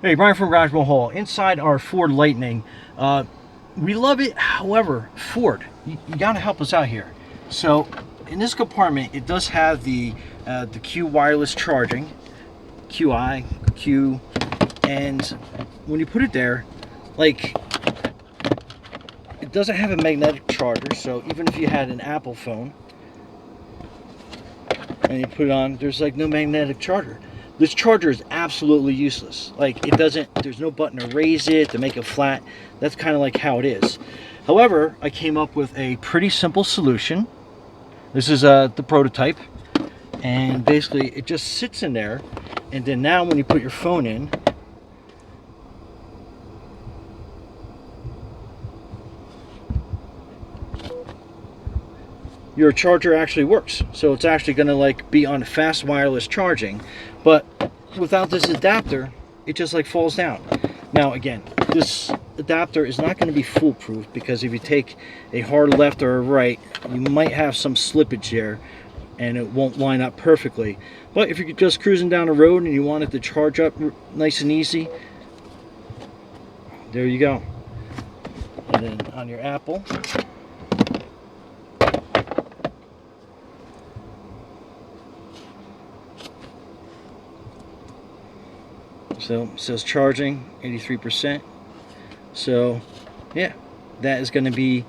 Hey, Brian from Garage Hall. Inside our Ford Lightning, we love it. However, Ford, you got to help us out here. So, in this compartment, it does have the Q wireless charging, QI, Q, and when you put it there, like it doesn't have a magnetic charger. So even if you had an Apple phone and you put it on, there's like no magnetic charger. This charger is absolutely useless. Like it doesn't, there's no button to raise it, to make it flat. That's kind of like how it is. However, I came up with a pretty simple solution. This is the prototype. And basically it just sits in there. And then now when you put your phone in, your charger actually works. So it's actually going to like be on fast wireless charging, but without this adapter, it just like falls down. Now again, this adapter is not going to be foolproof, because if you take a hard left or a right, you might have some slippage there and it won't line up perfectly. But if you're just cruising down the road and you want it to charge up nice and easy, there you go. And then on your Apple, so it says charging 83%. So yeah, that is going to be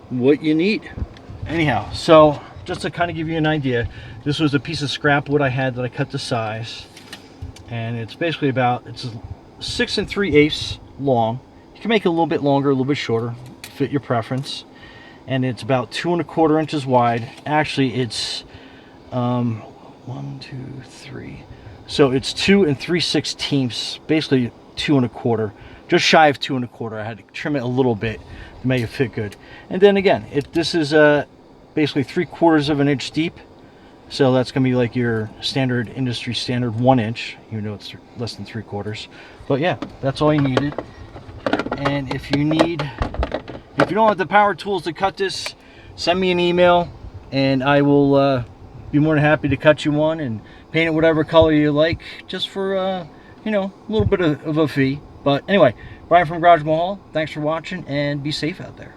what you need. Anyhow, so just to kind of give you an idea, this was a piece of scrap wood I had that I cut to size, and it's basically it's 6 3/8 long. You can make it a little bit longer, a little bit shorter, fit your preference. And it's about 2 1/4 inches wide. Actually, it's 1, 2, 3. So it's 2 3/16, basically 2 1/4, just shy of 2 1/4. I had to trim it a little bit to make it fit good. And then again, this is basically 3/4 of an inch deep. So that's gonna be like your standard industry standard 1 inch, even though it's less than 3/4. But yeah, that's all you needed. And if you don't have the power tools to cut this, send me an email and I will be more than happy to cut you one and paint it whatever color you like, just for you know, a little bit of a fee. But anyway, Brian from Garage Hall, thanks for watching and be safe out there.